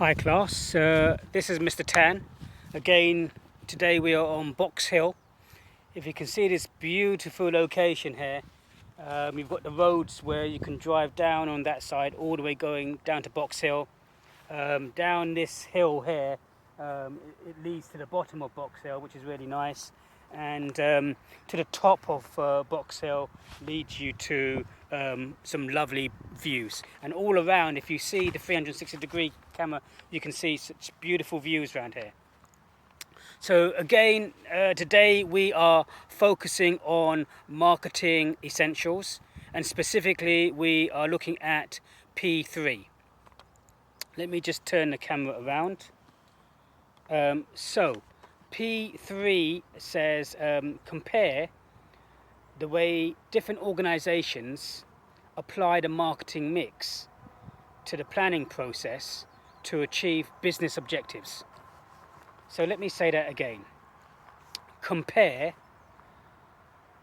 Hi class, this is Mr. Tan. Again, today we are on Box Hill. If you can see this beautiful location here, you've got the roads where you can drive down on that side all the way going down to Box Hill. Down this hill here, it leads to the bottom of Box Hill, which is really nice. And to the top of Box Hill leads you to some lovely views. And all around, if you see the 360-degree camera, you can see such beautiful views around here. So again, today we are focusing on marketing essentials, and specifically we are looking at P3. Let me just turn the camera around. So P3 says compare the way different organizations apply the marketing mix to the planning process to achieve business objectives. So let me say that again. Compare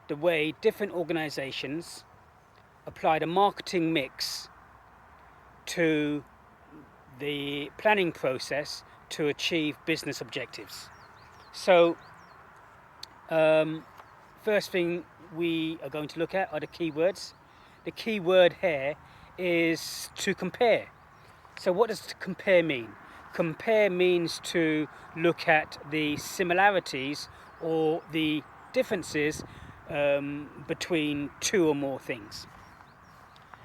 the way different organizations apply the marketing mix to the planning process to achieve business objectives. So first thing we are going to look at are the keywords. The key word here is to compare. So what does to compare mean? Compare means to look at the similarities or the differences between two or more things.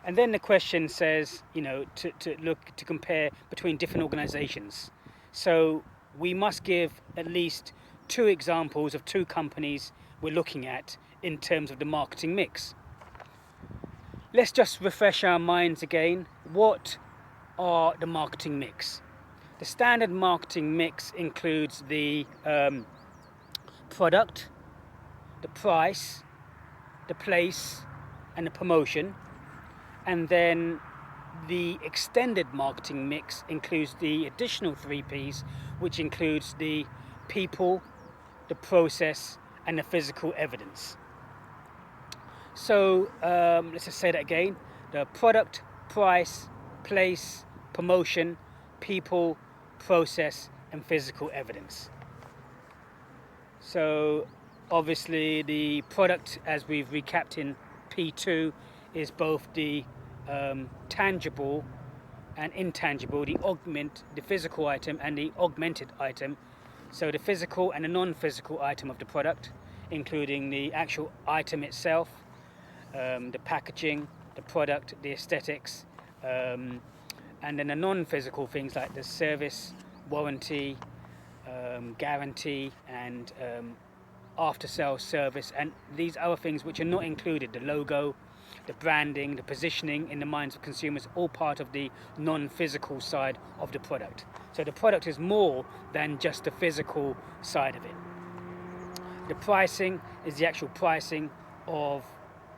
And then the question says, to compare between different organizations. So we must give at least two examples of two companies we're looking at in terms of the marketing mix. Let's just refresh our minds again. What are the marketing mix? The standard marketing mix includes the product, the price, the place, and the promotion. And then the extended marketing mix includes the additional 3 Ps, which includes the people, the process, and the physical evidence. So let's just say that again. The product, price, place, promotion, people, process, and physical evidence. So obviously the product, as we've recapped in P2, is both the tangible and intangible, the physical item and the augmented item. So the physical and the non-physical item of the product, including the actual item itself, the packaging, the product, the aesthetics, and then the non-physical things like the service, warranty, guarantee, and after-sales service, and these other things which are not included, the logo, the branding, the positioning in the minds of consumers, all part of the non-physical side of the product. So the product is more than just the physical side of it. The pricing is the actual pricing of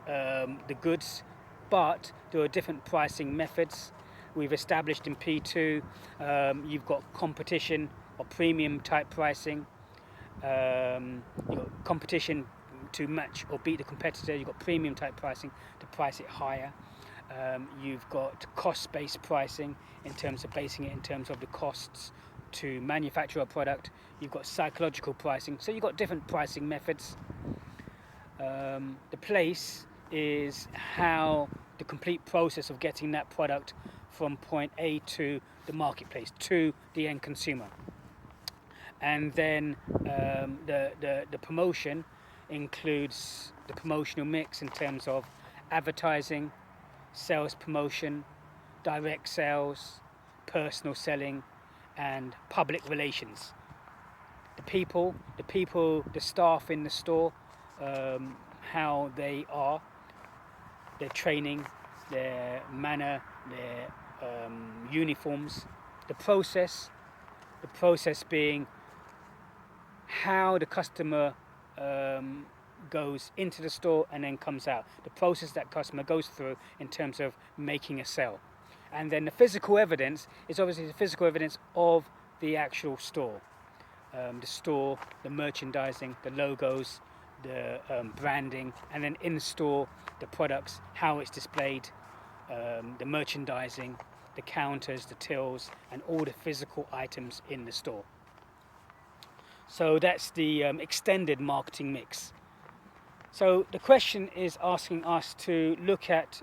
the goods, but there are different pricing methods. We've established in P2, you've got competition or premium type pricing, competition to match or beat the competitor. You've got premium type pricing to price it higher. You've got cost-based pricing in terms of basing it in terms of the costs to manufacture a product. You've got psychological pricing. So you've got different pricing methods. The place is how the complete process of getting that product from point A to the marketplace, to the end consumer. And then the promotion includes the promotional mix in terms of advertising, sales promotion, direct sales, personal selling, and public relations. The people, the staff in the store, how they are, their training, their manner, their uniforms. The process being how the customer goes into the store and then comes out. The process that customer goes through in terms of making a sale. And then the physical evidence is obviously the physical evidence of the actual store. The store, the merchandising, the logos, the branding, and then in store, the products, how it's displayed, the merchandising, the counters, the tills, and all the physical items in the store. So that's the extended marketing mix. So the question is asking us to look at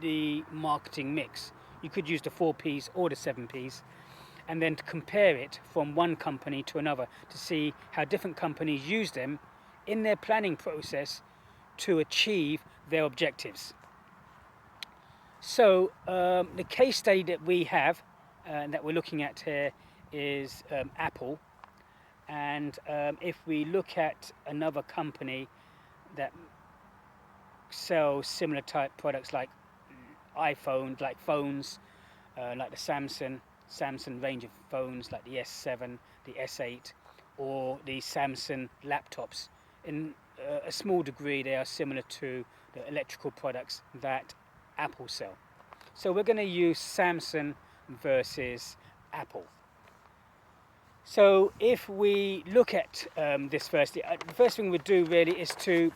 the marketing mix. You could use the 4Ps or the 7Ps, and then to compare it from one company to another to see how different companies use them in their planning process to achieve their objectives. So the case study that we have that we're looking at here is Apple. And if we look at another company that sells similar type products like iPhones, like phones, like the Samsung range of phones like the S7, the S8, or the Samsung laptops. In a small degree, they are similar to the electrical products that Apple sell. So we're going to use Samsung versus Apple. So if we look at this first, the first thing we'd do really is to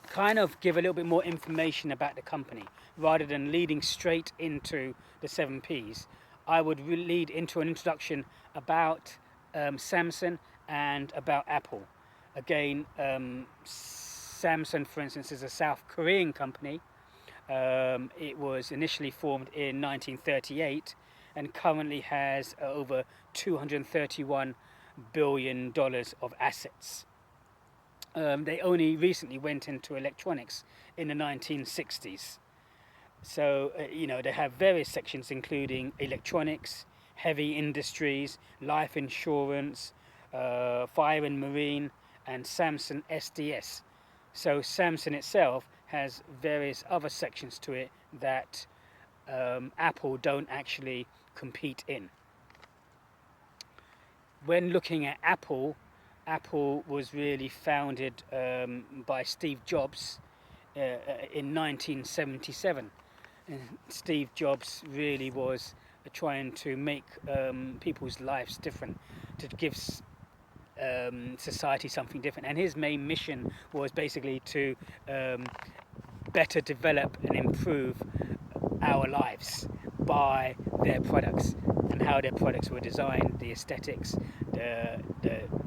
kind of give a little bit more information about the company. Rather than leading straight into the 7Ps, I would lead into an introduction about Samsung and about Apple. Again, Samsung, for instance, is a South Korean company. It was initially formed in 1938 and currently has over $231 billion of assets. They only recently went into electronics in the 1960s. So, they have various sections including electronics, heavy industries, life insurance, fire and marine, and Samsung SDS. So Samsung itself has various other sections to it that Apple don't actually compete in. When looking at Apple was really founded by Steve Jobs in 1977. And Steve Jobs really was trying to make people's lives different, to give society something different. And his main mission was basically to better develop and improve our lives by their products and how their products were designed, the aesthetics, the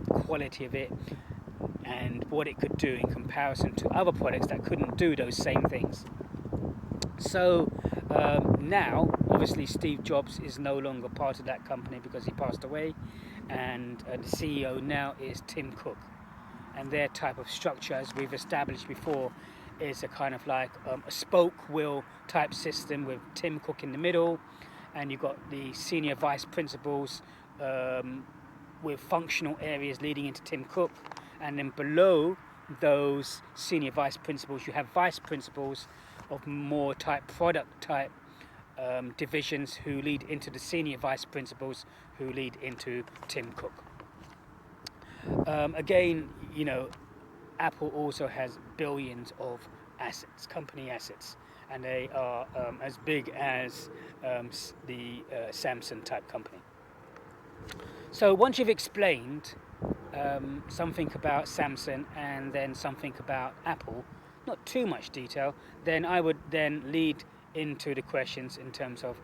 quality of it, and what it could do in comparison to other products that couldn't do those same things. So now, obviously, Steve Jobs is no longer part of that company because he passed away, and the CEO now is Tim Cook. And their type of structure, as we've established before, is a kind of like a spoke wheel type system with Tim Cook in the middle, and you've got the senior vice principals with functional areas leading into Tim Cook, and then below those senior vice principals you have vice principals of more product type divisions who lead into the senior vice principals who lead into Tim Cook. Again, Apple also has billions of assets, company assets, and they are as big as the Samsung type company. So once you've explained something about Samsung and then something about Apple, not too much detail, then I would then lead into the questions in terms of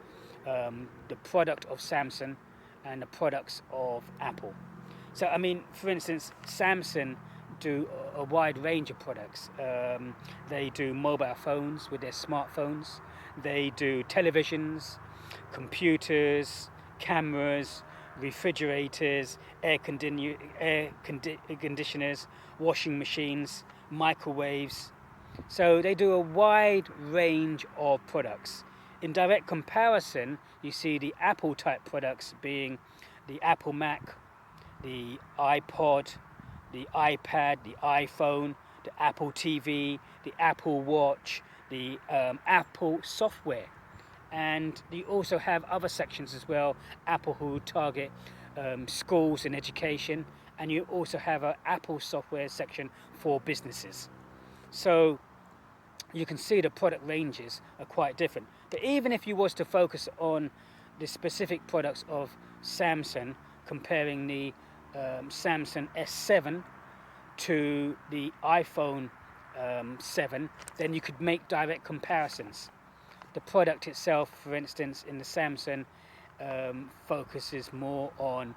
the product of Samsung and the products of Apple. So, for instance, Samsung do a wide range of products. They do mobile phones with their smartphones. They do televisions, computers, cameras, refrigerators, air conditioners, washing machines, microwaves. So they do a wide range of products. In direct comparison, you see the Apple type products being the Apple Mac, the iPod, the iPad, the iPhone, the Apple TV, the Apple Watch, the Apple software. And you also have other sections as well, Apple who target schools and education, and you also have an Apple software section for businesses. So you can see the product ranges are quite different. But even if you was to focus on the specific products of Samsung, comparing the Samsung S7 to the iPhone 7, then you could make direct comparisons. The product itself, for instance, in the Samsung, focuses more on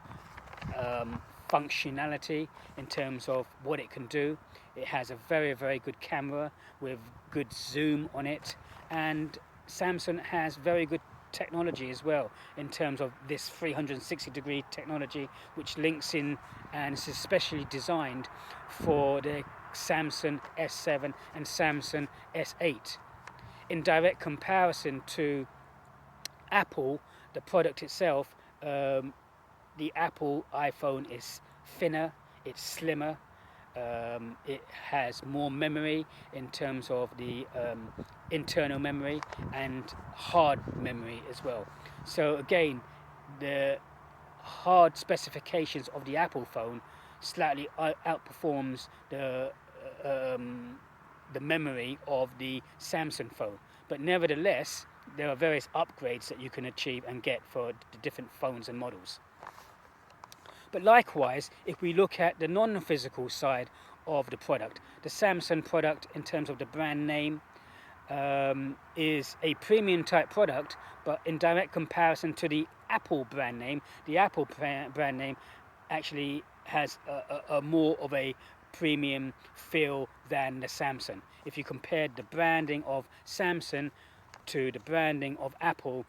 functionality in terms of what it can do. It has a very, very good camera with good zoom on it, and Samsung has very good technology as well in terms of this 360-degree technology, which links in and is especially designed for the Samsung S7 and Samsung S8. In direct comparison to Apple, the product itself, the Apple iPhone is thinner, it's slimmer, it has more memory in terms of the internal memory and hard memory as well. So again, the hard specifications of the Apple phone slightly outperforms the memory of the Samsung phone. But nevertheless, there are various upgrades that you can achieve and get for the different phones and models. But likewise, if we look at the non-physical side of the product, the Samsung product in terms of the brand name is a premium type product, but in direct comparison to the Apple brand name, the Apple brand name actually has a more of a premium feel than the Samsung. If you compared the branding of Samsung to the branding of Apple,